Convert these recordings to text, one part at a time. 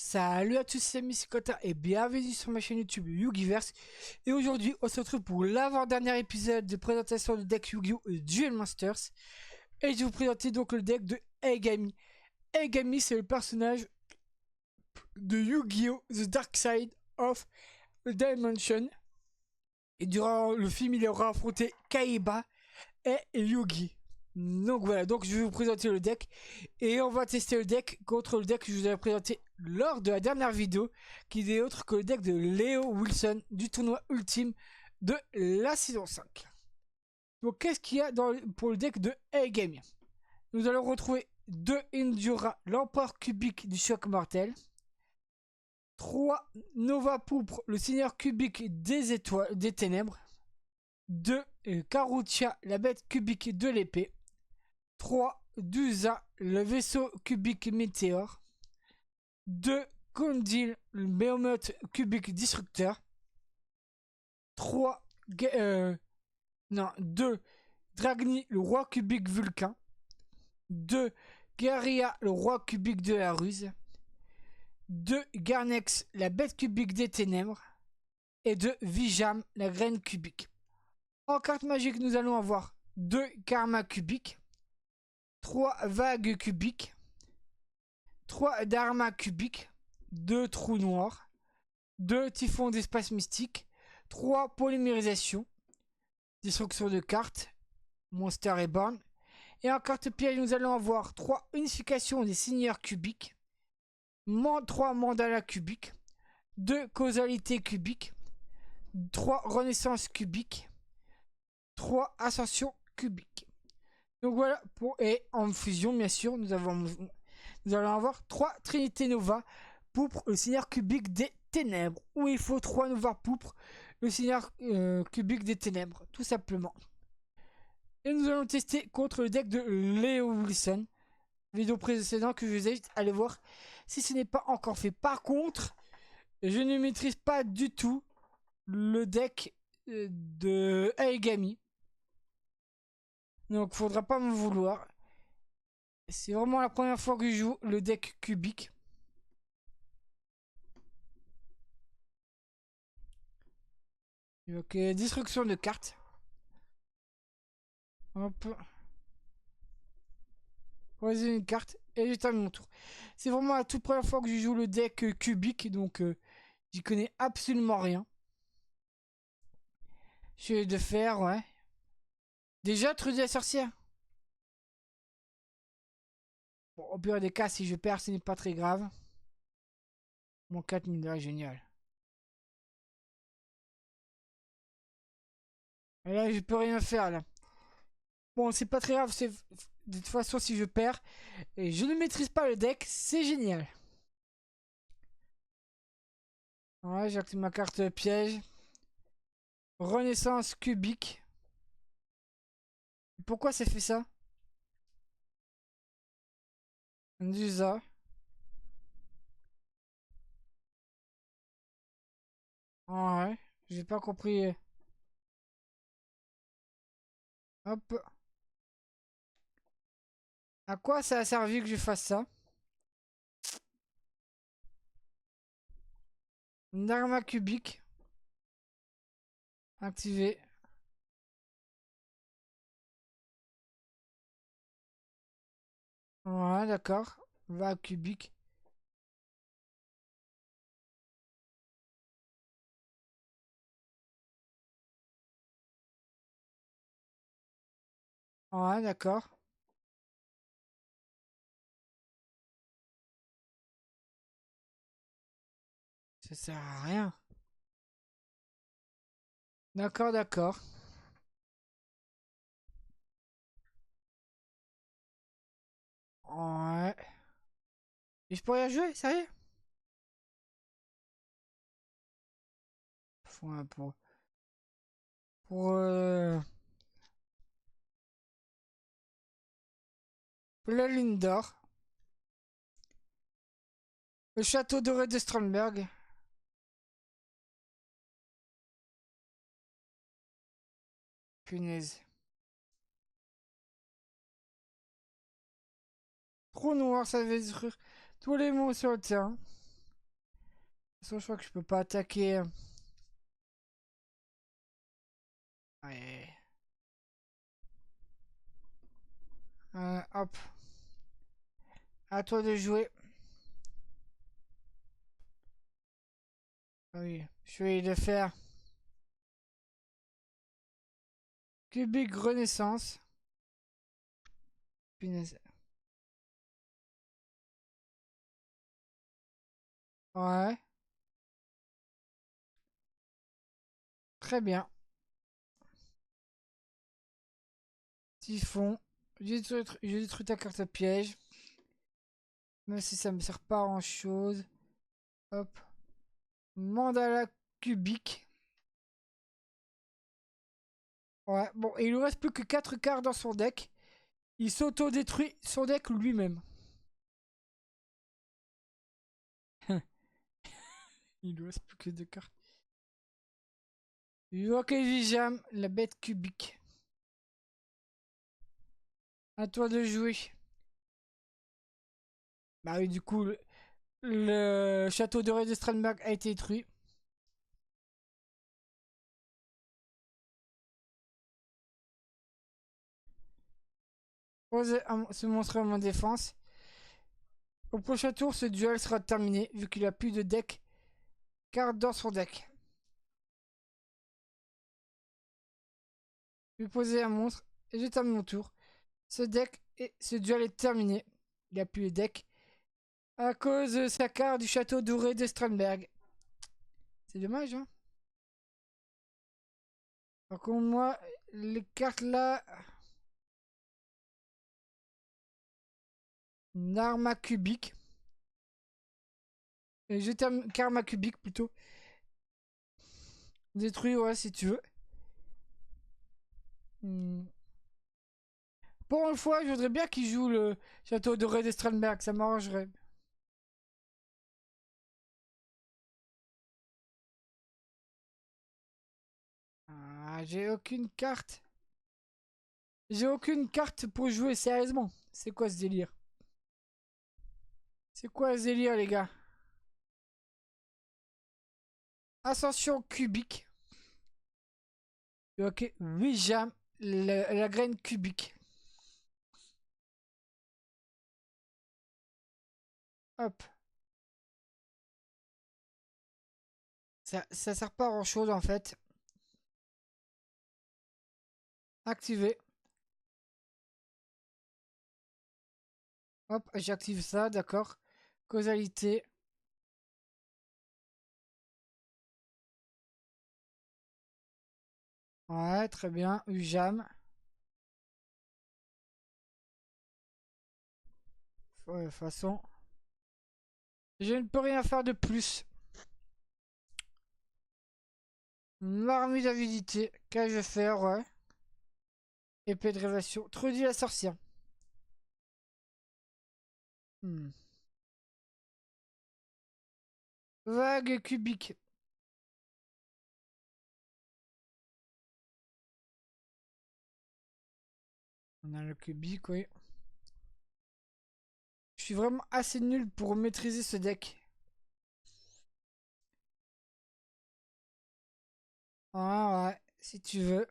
Salut à tous, c'est Missikota et bienvenue sur ma chaîne YouTube Yugiverse. Et aujourd'hui, on se retrouve pour l'avant-dernier épisode de présentation du deck Yu-Gi-Oh! Duel Masters. Et je vais vous présenter donc le deck de Eigami. Eigami, c'est le personnage de Yu-Gi-Oh! The Dark Side of the Dimension. Et durant le film, il aura affronté Kaiba et Yugi. Donc voilà, donc je vais vous présenter le deck et on va tester le deck contre le deck que je vous avais présenté lors de la dernière vidéo, qui n'est autre que le deck de Leo Wilson du tournoi ultime de la saison 5. Donc qu'est-ce qu'il y a pour le deck de Eigami? Nous allons retrouver 2 Indura, l'empereur cubique du choc mortel, 3 Nova Pourpre, le seigneur cubique des étoiles, des ténèbres, 2 Karutia, la bête cubique de l'épée, 3 Dusa, le vaisseau cubique météore, 2 Kondil, le Behemoth cubique destructeur, 2 Dragni, le roi cubique vulcain, 2 Garia, le roi cubique de la ruse, 2 Garnex, la bête cubique des ténèbres, et 2 Vijam, la graine cubique. En carte magique, nous allons avoir 2 Karma cubiques, 3 vagues cubiques, 3 Dharma cubiques, 2 trous noirs, 2 typhons d'espace mystique, 3 polymérisations, destruction de cartes, Monster Reborn. Et en carte piège, nous allons avoir 3 unifications des seigneurs cubiques, 3 mandalas cubiques, 2 causalités cubiques, 3 renaissances cubiques, 3 ascensions cubiques. Donc voilà, et en fusion, bien sûr, nous allons avoir 3 Trinité Nova Pourpre, le seigneur cubique des ténèbres. Où il faut 3 Nova Pourpre, le seigneur cubique des ténèbres, tout simplement. Et nous allons tester contre le deck de Leo Wilson. Vidéo précédente que je vous invite à aller voir si ce n'est pas encore fait. Par contre, je ne maîtrise pas du tout le deck de Eigami. Donc faudra pas me vouloir. C'est vraiment la première fois que je joue le deck cubique. Ok, destruction de cartes. Hop. Choisis une carte et je termine mon tour. C'est vraiment la toute première fois que je joue le deck cubique, donc j'y connais absolument rien. Je vais de faire, ouais. Déjà, Trudy la sorcière. Bon, au pire des cas, si je perds, ce n'est pas très grave. Mon 4000 là, génial. Et là, je peux rien faire, là. Bon, c'est pas très grave, c'est de toute façon, si je perds et je ne maîtrise pas le deck, c'est génial. Ouais, j'active ma carte piège. Renaissance cubique. Pourquoi ça fait ça? Dusa. Ouais, j'ai pas compris. Hop. À quoi ça a servi que je fasse ça? Une arma cubique. Activé. Ouais, d'accord. Va cubique. Ouais, d'accord. Ça sert à rien. D'accord, d'accord. Ouais. Et je pourrais y jouer, sérieux? Ouais, pour la ligne d'or. Le château doré de Stromberg. Punaise. Trou noir, ça va détruire tous les mots sur le terrain. façon, je crois que je peux pas attaquer. Ouais. Hop. À toi de jouer. Ah oui, je vais le faire. Cubic Renaissance. Punaise. Ouais. Très bien. Typhon. J'ai détruit ta carte piège. Même si ça me sert pas à grand chose. Hop. Mandala cubique. Ouais, bon, et il lui reste plus que 4 cartes dans son deck. Il s'auto-détruit son deck lui-même. Il lui reste plus que 2 cartes. Ok, Vijam, la bête cubique. À toi de jouer. Bah oui, du coup, le château doré de Strandberg a été détruit. Posez ce monstre à ma défense. Au prochain tour, ce duel sera terminé, vu qu'il a plus de deck cartes dans son deck. Je vais poser un monstre et je termine mon tour. Ce duel est terminé. Il a plus de deck à cause de sa carte du château doré de Strandberg. C'est dommage, hein. Par contre, moi, les cartes là. Narma cubique. Et je termine Karma cubique plutôt. Détruit, ouais, si tu veux. Hmm. Pour une fois, je voudrais bien qu'il joue le château doré de Strandberg, ça m'arrangerait. Ah, j'ai aucune carte. J'ai aucune carte pour jouer, sérieusement. C'est quoi ce délire? C'est quoi ce délire, les gars? Ascension cubique. Ok, oui, j'aime la graine cubique. Hop. Ça sert pas à grand chose en fait. Activer. Hop, j'active ça, d'accord. Causalité. Ouais, très bien. Ujam. De toute façon, je ne peux rien faire de plus. Marmite d'avidité. Qu'ai-je faire, ouais. Épée de révélation. Trudy la sorcière. Hmm. Vague cubique. On a le cubique, oui. Je suis vraiment assez nul pour maîtriser ce deck. Ah ouais, si tu veux.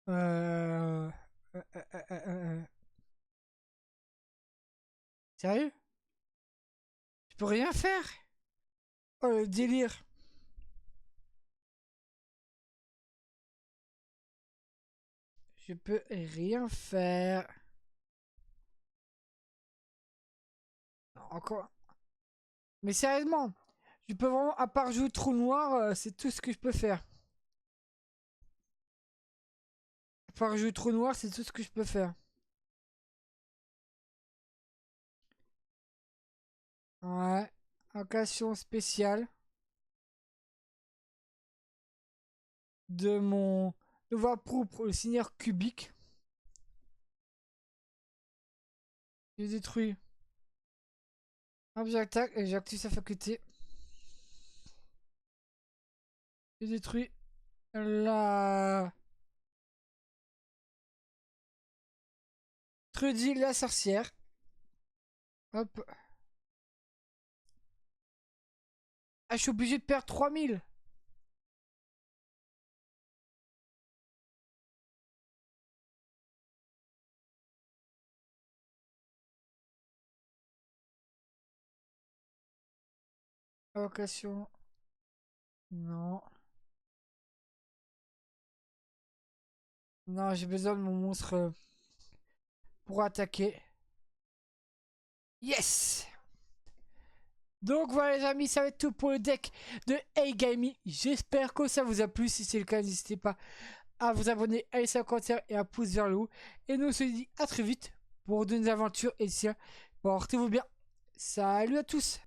Euh... euh, euh, euh, euh, euh. Sérieux? Je peux rien faire? Oh le délire. Je peux rien faire. Encore. Mais sérieusement, je peux vraiment, à part jouer trou noir, c'est tout ce que je peux faire. À part jouer trou noir, c'est tout ce que je peux faire. Ouais. Occasion spéciale de mon devoir propre, le seigneur cubique. Je détruis. Hop, j'attaque et j'active sa faculté. Je détruis la Trudy la sorcière. Hop. Ah, je suis obligé de perdre 3000. Allocation. Non. Non, j'ai besoin de mon monstre pour attaquer. Yes! Donc voilà les amis, ça va être tout pour le deck de A-Gaming. J'espère que ça vous a plu. Si c'est le cas, n'hésitez pas à vous abonner, à laisser un commentaire et un pouce vers le haut. Et nous on se dit à très vite pour de nouvelles aventures. Et tiens, portez-vous bien. Salut à tous!